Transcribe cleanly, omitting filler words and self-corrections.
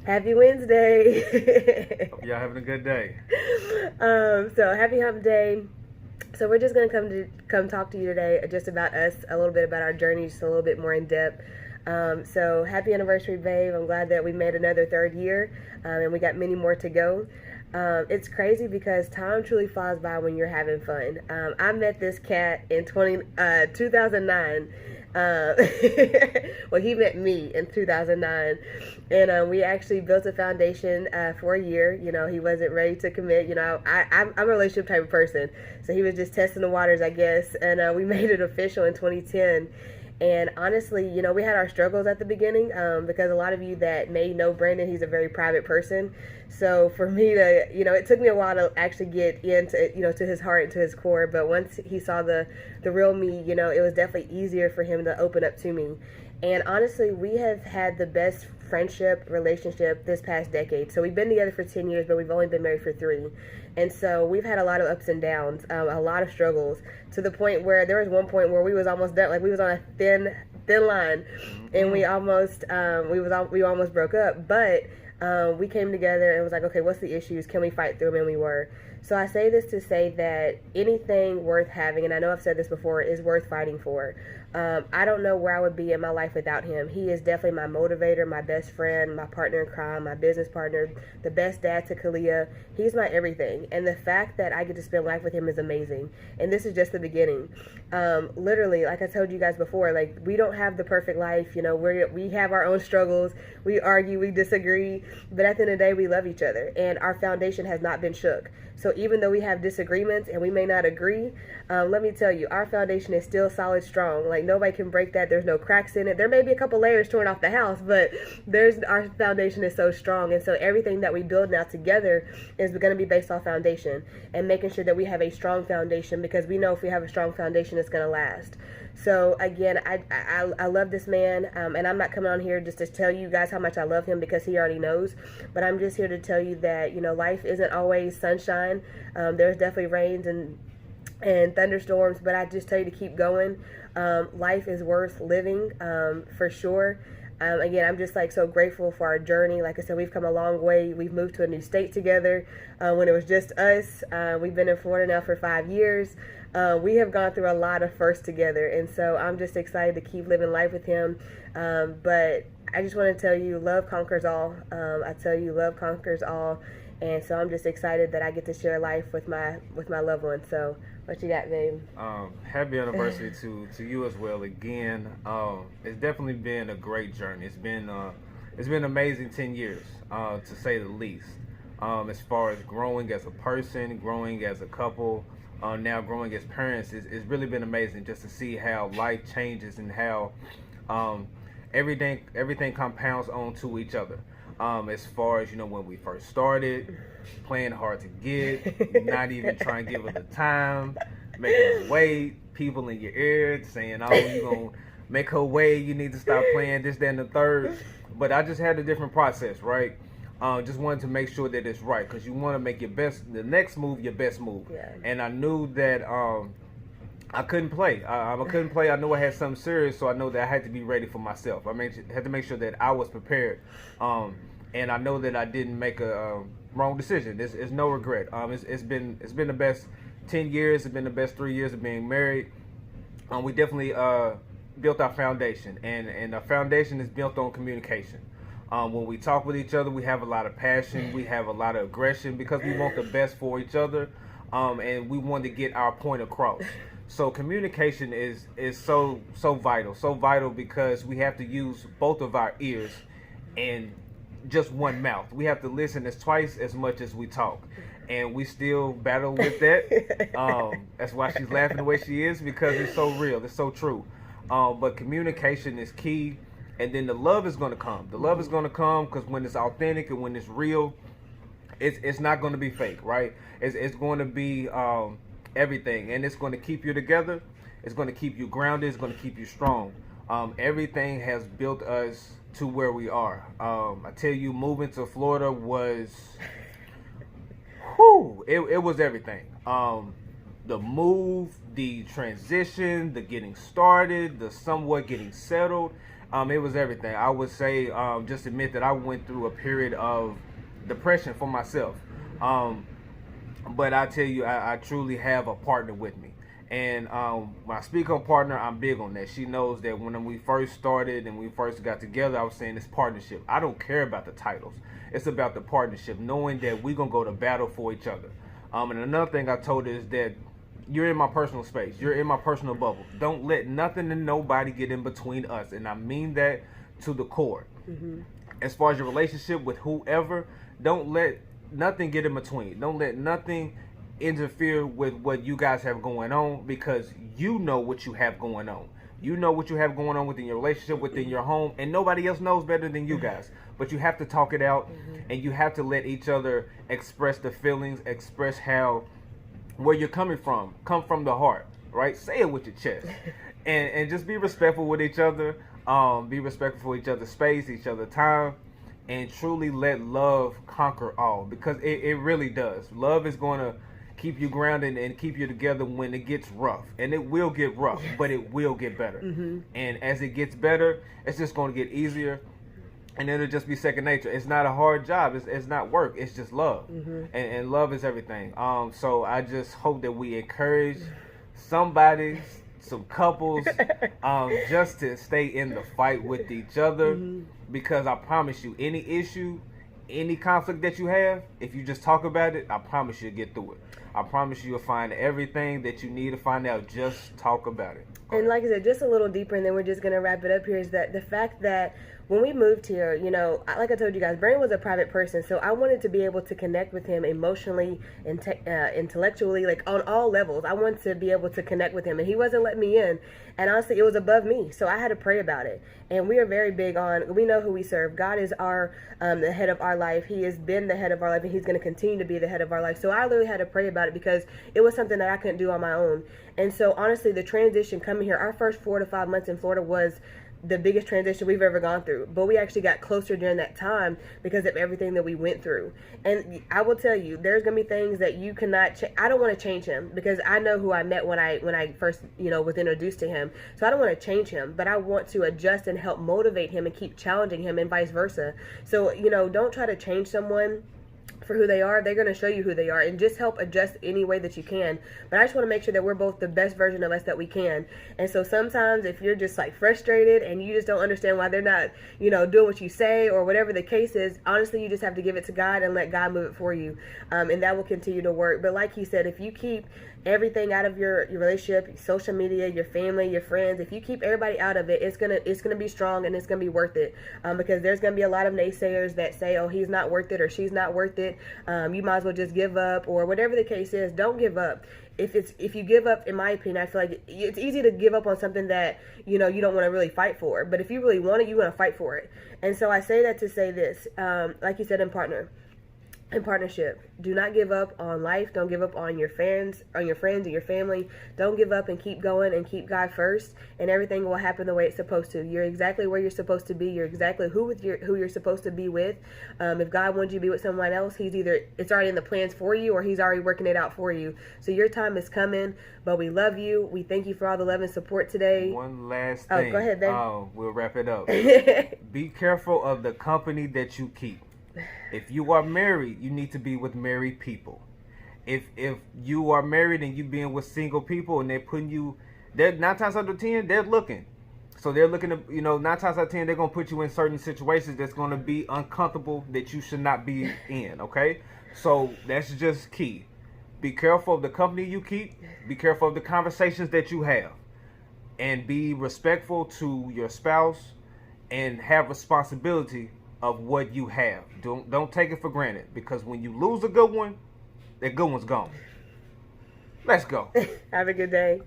Happy Wednesday. Hope y'all having a good day. So happy Hump Day. So we're just gonna come talk to you today just about us, a little bit about our journey, just a little bit more in depth. So happy anniversary, babe. I'm glad that we made another third year, and we got many more to go. It's crazy because time truly flies by when you're having fun. I met this cat in 2009. Uh, well, he met me in 2009, and we actually built a foundation for a year. You know, he wasn't ready to commit. You know, I'm a relationship type of person, so he was just testing the waters, I guess. And we made it official in 2010. And honestly, you know, we had our struggles at the beginning because a lot of you that may know Brandon, he's a very private person. So for me to, you know, it took me a while to actually get into, you know, to his heart and to his core. But once he saw the real me, you know, it was definitely easier for him to open up to me. And honestly, we have had the best friendship relationship this past decade. So we've been together for 10 years, but we've only been married for 3. And so we've had a lot of ups and downs, a lot of struggles, to the point where there was one point where we was almost done, like we was on a thin line, and we almost broke up. But we came together and was like, okay, what's the issues? Can we fight through them? And we were. So I say this to say that anything worth having, and I know I've said this before, is worth fighting for. I don't know where I would be in my life without him. He is definitely my motivator, my best friend, my partner in crime, my business partner, the best dad to Kalia. He's my everything. And the fact that I get to spend life with him is amazing. And this is just the beginning. Literally, like I told you guys before, like, we don't have the perfect life. You know, we have our own struggles. We argue, we disagree. But at the end of the day, we love each other. And our foundation has not been shook. So even though we have disagreements and we may not agree, let me tell you, our foundation is still solid, strong. Like, nobody can break that. There's no cracks in it. There may be a couple layers torn off the house, but our foundation is so strong. And so everything that we build now together is going to be based off foundation and making sure that we have a strong foundation, because we know if we have a strong foundation, it's going to last. So again, I love this man, and I'm not coming on here just to tell you guys how much I love him, because he already knows. But I'm just here to tell you that, you know, life isn't always sunshine. There's definitely rains and thunderstorms, but I just tell you to keep going. Life is worth living, for sure. Again, I'm just like so grateful for our journey. Like I said, we've come a long way. We've moved to a new state together when it was just us. We've been in Florida now for 5 years. We have gone through a lot of firsts together, and so I'm just excited to keep living life with him. But I just want to tell you, love conquers all. I tell you, love conquers all, and so I'm just excited that I get to share life with my loved one. So, what you got, babe? Happy anniversary to you as well. Again, it's definitely been a great journey. It's been amazing 10 years, to say the least. As far as growing as a person, growing as a couple, now growing as parents, it's really been amazing just to see how life changes and how everything compounds onto each other. As far as, you know, when we first started, playing hard to get, not even trying to give her the time, making her wait, people in your ear saying, oh, you gonna make her wait, you need to stop playing this, that, and the third. But I just had a different process, right? Just wanted to make sure that it's right, because you want to make the next move your best move. Yeah. And I knew that I couldn't play. I couldn't play. I knew I had something serious, so I know that I had to be ready for myself. Had to make sure that I was prepared. And I know that I didn't make a wrong decision. It's no regret. It's been the best 10 years. It's been the best 3 years of being married. We definitely built our foundation, and our foundation is built on communication. When we talk with each other, we have a lot of passion. We have a lot of aggression, because we want the best for each other, and we want to get our point across. So communication is so vital, because we have to use both of our ears and just one mouth. We have to listen as twice as much as we talk, and we still battle with that. That's why she's laughing the way she is, because it's so real, it's so true. But communication is key, and then the love is going to come. The love is going to come because when it's authentic and when it's real, it's not going to be fake, right? It's going to be everything, and it's going to keep you together. It's going to keep you grounded. It's going to keep you strong. Everything has built us to where we are. I tell you, moving to Florida was, it was everything. The move, the transition, the getting started, the somewhat getting settled. It was everything. I would say, just admit that I went through a period of depression for myself. But I tell you, I truly have a partner with me. And when I speak on partner, I'm big on that. She knows that when we first started and we first got together, I was saying it's partnership. I don't care about the titles. It's about the partnership, knowing that we're going to go to battle for each other. And another thing I told her is that you're in my personal space. You're in my personal bubble. Don't let nothing and nobody get in between us. And I mean that to the core. Mm-hmm. As far as your relationship with whoever, don't let nothing get in between. Don't let nothing interfere with what you guys have going on, because you know what you have going on. You know what you have going on within your relationship, within your home, and nobody else knows better than you guys. But you have to talk it out, and you have to let each other express the feelings, express where you're coming from. Come from the heart, right? Say it with your chest. And just be respectful with each other. Be respectful for each other's space, each other's time, and truly let love conquer all, because it really does. Love is going to keep you grounded and keep you together when it gets rough. And it will get rough, but it will get better. Mm-hmm. And as it gets better, it's just going to get easier. And it'll just be second nature. It's not a hard job. It's not work. It's just love. Mm-hmm. And love is everything. So I just hope that we encourage somebody, some couples, just to stay in the fight with each other. Mm-hmm. Because I promise you, any issue, any conflict that you have, if you just talk about it, I promise you'll get through it. I promise you'll find everything that you need to find out. Just talk about it. And like I said, just a little deeper, and then we're just going to wrap it up here, is that the fact that when we moved here, you know, like I told you guys, Brandon was a private person, so I wanted to be able to connect with him emotionally and intellectually, like on all levels. I wanted to be able to connect with him, and he wasn't letting me in. And honestly, it was above me, so I had to pray about it. And we are very big on, we know who we serve. God is the head of our life. He has been the head of our life, and he's going to continue to be the head of our life. So I literally had to pray about it, because it was something that I couldn't do on my own. And so honestly, the transition coming here, our first 4 to 5 months in Florida was the biggest transition we've ever gone through. But we actually got closer during that time because of everything that we went through. And I will tell you, there's going to be things that you cannot I don't want to change him, because I know who I met when I first, was introduced to him. So I don't want to change him, but I want to adjust and help motivate him and keep challenging him, and vice versa. So, don't try to change someone for who they are. They're going to show you who they are, and just help adjust any way that you can. But I just want to make sure that we're both the best version of us that we can. And so sometimes if you're just like frustrated and you just don't understand why they're not, doing what you say, or whatever the case is, honestly, you just have to give it to God and let God move it for you. And that will continue to work. But like he said, if you keep everything out of your relationship, social media, your family, your friends, if you keep everybody out of it, it's gonna be strong, and it's gonna be worth it. Because there's gonna be a lot of naysayers that say, oh, he's not worth it, or she's not worth it. You might as well just give up, or whatever the case is. Don't give up. If you give up, in my opinion, I feel like it's easy to give up on something that you don't want to really fight for. But if you really want it, you want to fight for it. And so I say that to say this, like you said, in partnership, do not give up on life. Don't give up on your friends, and your family. Don't give up, and keep going, and keep God first, and everything will happen the way it's supposed to. You're exactly where you're supposed to be. You're exactly who you're supposed to be with. If God wants you to be with someone else, it's already in the plans for you, or he's already working it out for you. So your time is coming. But we love you. We thank you for all the love and support today. One last thing. Oh, go ahead, Ben. We'll wrap it up. Be careful of the company that you keep. If you are married, you need to be with married people. If you are married and you being with single people, and they're putting you, 9 times out of 10, they're looking. So they're looking to, 9 times out of 10, they're going to put you in certain situations that's going to be uncomfortable, that you should not be in, okay? So that's just key. Be careful of the company you keep. Be careful of the conversations that you have. And be respectful to your spouse, and have responsibility of what you have. Don't take it for granted, because when you lose a good one, that good one's gone. Let's go. Have a good day.